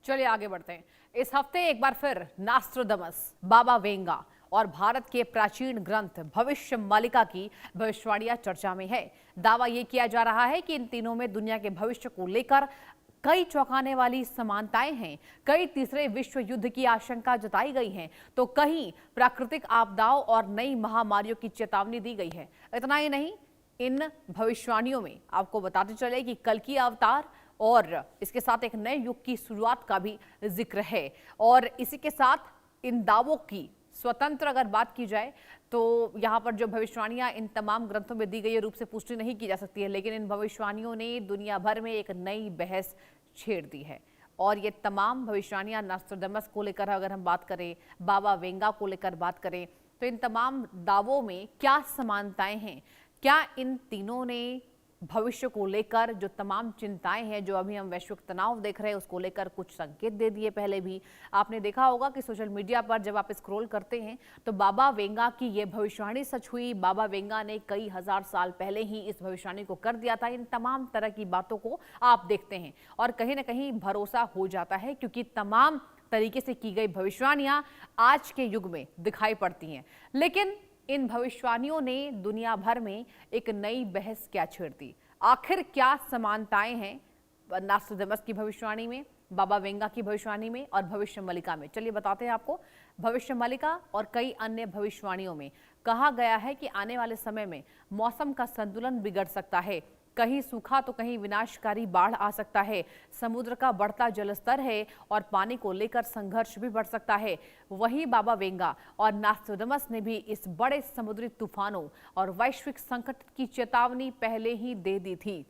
चलिए आगे बढ़ते हैं। इस हफ्ते एक बार फिर नास्ट्रोडमस, बाबा वेंगा और भारत के प्राचीन ग्रंथ भविष्य मालिका की भविष्यवाणियां चर्चा में है। दावा यह किया जा रहा है कि इन तीनों में दुनिया के भविष्य को लेकर कई चौंकाने वाली समानताएं हैं। कई तीसरे विश्व युद्ध की आशंका जताई गई है, तो कहीं प्राकृतिक आपदाओं और नई महामारियों की चेतावनी दी गई है। इतना ही नहीं, इन भविष्यवाणियों में आपको बताते चले कि कल की अवतार और इसके साथ एक नए युग की शुरुआत का भी जिक्र है। और इसी के साथ इन दावों की स्वतंत्र अगर बात की जाए तो यहाँ पर जो भविष्यवाणियां इन तमाम ग्रंथों में दी गई रूप से पुष्टि नहीं की जा सकती है, लेकिन इन भविष्यवाणियों ने दुनिया भर में एक नई बहस छेड़ दी है। और ये तमाम भविष्यवाणियां नास्ट्रोडमस को लेकर अगर हम बात करें, बाबा वेंगा को लेकर बात करें, तो इन तमाम दावों में क्या समानताएं हैं? क्या इन तीनों ने भविष्य को लेकर जो तमाम चिंताएं हैं, जो अभी हम वैश्विक तनाव देख रहे हैं, उसको लेकर कुछ संकेत दे दिए? पहले भी आपने देखा होगा कि सोशल मीडिया पर जब आप स्क्रॉल करते हैं तो बाबा वेंगा की ये भविष्यवाणी सच हुई। बाबा वेंगा ने कई हजार साल पहले ही इस भविष्यवाणी को कर दिया था। इन तमाम तरह की बातों को आप देखते हैं और कहीं ना कहीं भरोसा हो जाता है, क्योंकि तमाम तरीके से की गई भविष्यवाणियां आज के युग में दिखाई पड़ती हैं। लेकिन इन भविष्यवाणियों ने दुनिया भर में एक नई बहस क्या छेड़ दी? आखिर क्या समानताएं हैं नास्ट्रोडमस की भविष्यवाणी में, बाबा वेंगा की भविष्यवाणी में और भविष्य मालिका में? चलिए बताते हैं आपको। भविष्य मालिका और कई अन्य भविष्यवाणियों में कहा गया है कि आने वाले समय में मौसम का संतुलन बिगड़ सकता है। कहीं सूखा तो कहीं विनाशकारी बाढ़ आ सकता है। समुद्र का बढ़ता जलस्तर है और पानी को लेकर संघर्ष भी बढ़ सकता है। वहीं बाबा वेंगा और नास्ट्रोडमस ने भी इस बड़े समुद्री तूफानों और वैश्विक संकट की चेतावनी पहले ही दे दी थी।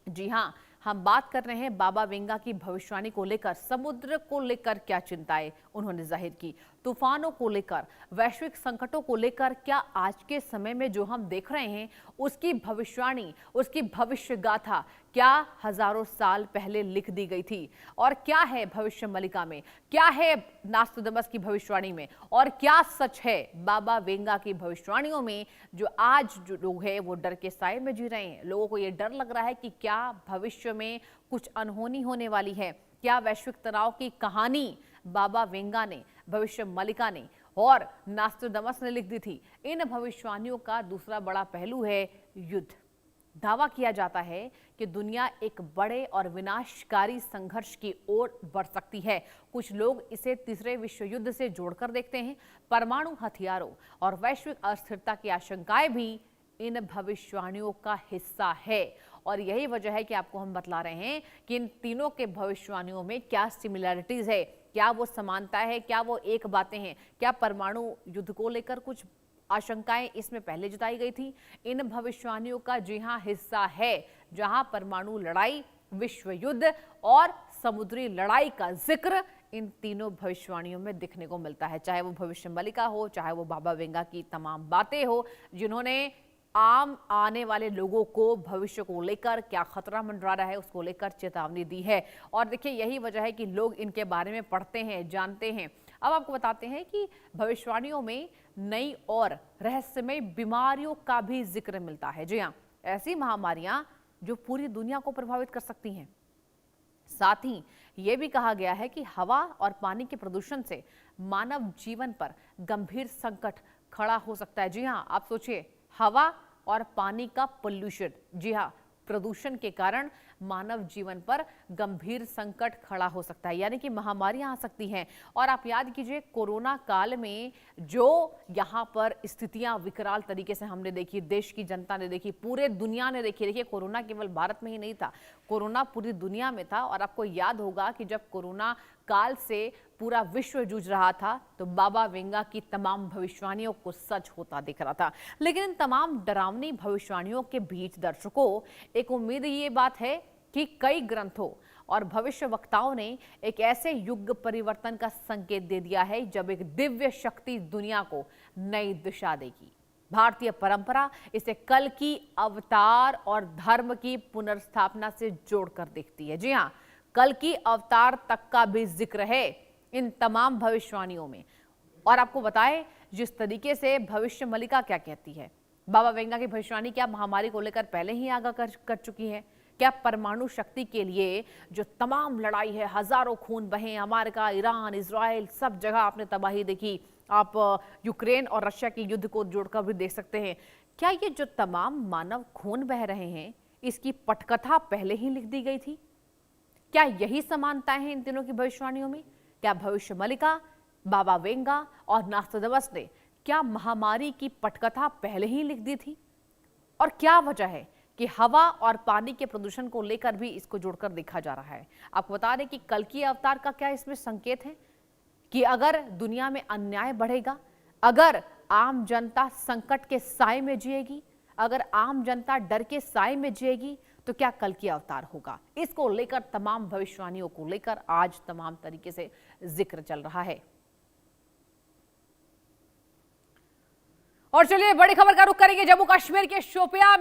जी हाँ, हम बात कर रहे हैं बाबा वेंगा की भविष्यवाणी को लेकर। समुद्र को लेकर क्या चिंताएं उन्होंने जाहिर की, तूफानों को लेकर, वैश्विक संकटों को लेकर क्या आज के समय में जो हम देख रहे हैं उसकी भविष्यवाणी, उसकी भविष्य गाथा क्या हजारों साल पहले लिख दी गई थी? और क्या है भविष्य मालिका में, क्या है नास्ट्रोडमस की भविष्यवाणी में, और क्या सच है बाबा वेंगा की भविष्यवाणियों में? जो आज जो लोग हैं वो डर के साए में जी रहे हैं। लोगों को ये डर लग रहा है कि क्या भविष्य में कुछ अनहोनी होने वाली है। क्या वैश्विक तनाव की कहानी बाबा वेंगा ने, भविष्य मालिका ने और नास्ट्रोडमस ने लिख दी थी? इन भविष्यवाणियों का दूसरा बड़ा पहलू है युद्ध। दावा किया जाता है कि दुनिया एक बड़े और विनाशकारी संघर्ष की ओर बढ़ सकती है। कुछ लोग इसे तीसरे विश्व युद्ध से जोड़कर देखते हैं। परमाणु हथियारों और वैश्विक अस्थिरता की आशंकाएं भी इन भविष्यवाणियों का हिस्सा है। और यही वजह है कि आपको हम बतला रहे हैं कि इन तीनों के भविष्यवाणियों में क्या सिमिलैरिटीज है, क्या वो समानता है, क्या वो एक बातें हैं, क्या परमाणु युद्ध को लेकर कुछ आशंकाएं इसमें पहले जताई गई थी? इन भविष्यवाणियों का जी हां हिस्सा है, जहां परमाणु लड़ाई, विश्व युद्ध और समुद्री लड़ाई का जिक्र इन तीनों भविष्यवाणियों में दिखने को मिलता है। चाहे वो भविष्य मालिका हो, चाहे वो बाबा वेंगा की तमाम बातें हो, जिन्होंने आम आने वाले लोगों को भविष्य को लेकर क्या खतरा मंडरा रहा है उसको लेकर चेतावनी दी है। और देखिए यही वजह है कि लोग इनके बारे में पढ़ते हैं, जानते हैं। अब आपको बताते हैं कि भविष्यवाणियों में नई और रहस्यमय बीमारियों का भी जिक्र मिलता है। जी हाँ, ऐसी महामारियां जो पूरी दुनिया को प्रभावित कर सकती हैं। साथ ही ये भी कहा गया है कि हवा और पानी के प्रदूषण से मानव जीवन पर गंभीर संकट खड़ा हो सकता है। जी हाँ, आप सोचिए, हवा और पानी का पोल्यूशन, जी हाँ, प्रदूषण के कारण मानव जीवन पर गंभीर संकट खड़ा हो सकता है, यानी कि महामारियां आ सकती हैं। और आप याद कीजिए कोरोना काल में जो यहाँ पर स्थितियां विकराल तरीके से हमने देखी, देश की जनता ने देखी, पूरे दुनिया ने देखी। देखिए कोरोना केवल भारत में ही नहीं था, कोरोना पूरी दुनिया में था। और आपको याद होगा कि जब कोरोना काल से पूरा विश्व जूझ रहा था तो बाबा वेंगा की तमाम भविष्यवाणियों को सच होता दिख रहा था। लेकिन इन तमाम डरावनी भविष्यवाणियों के बीच दर्शकों एक उम्मीद ये बात है कि कई ग्रंथों और भविष्य वक्ताओं ने एक ऐसे युग परिवर्तन का संकेत दे दिया है जब एक दिव्य शक्ति दुनिया को नई दिशा देगी। भारतीय परंपरा इसे कल की अवतार और धर्म की पुनर्स्थापना से जोड़कर देखती है। जी हाँ, कल की अवतार तक का भी जिक्र है इन तमाम भविष्यवाणियों में। और आपको बताएं जिस तरीके से भविष्य मालिका क्या कहती है, बाबा वेंगा की भविष्यवाणी क्या महामारी को लेकर पहले ही आगाह कर चुकी है? क्या परमाणु शक्ति के लिए जो तमाम लड़ाई है, हजारों खून बहे, अमेरिका, ईरान, इजराइल, सब जगह आपने तबाही देखी। आप यूक्रेन और रशिया के युद्ध को जोड़कर भी देख सकते हैं। क्या ये जो तमाम मानव खून बह रहे हैं, इसकी पटकथा पहले ही लिख दी गई थी? क्या यही समानताएं हैं इन दिनों की भविष्यवाणियों में? क्या भविष्य मलिका, बाबा वेंगा और नास्तादमस ने क्या महामारी की पटकथा पहले ही लिख दी थी? और क्या वजह है कि हवा और पानी के प्रदूषण को लेकर भी इसको जोड़कर देखा जा रहा है? आपको बता दें कि कल्कि अवतार का क्या इसमें संकेत है कि अगर दुनिया में अन्याय बढ़ेगा, अगर आम जनता संकट के साए में जिएगी, अगर आम जनता डर के साए में जिएगी, तो क्या कल्कि अवतार होगा? इसको लेकर तमाम भविष्यवाणियों को लेकर आज तमाम तरीके से जिक्र चल रहा है। और चलिए बड़ी खबर का रुख करेंगे जम्मू कश्मीर के शोपियां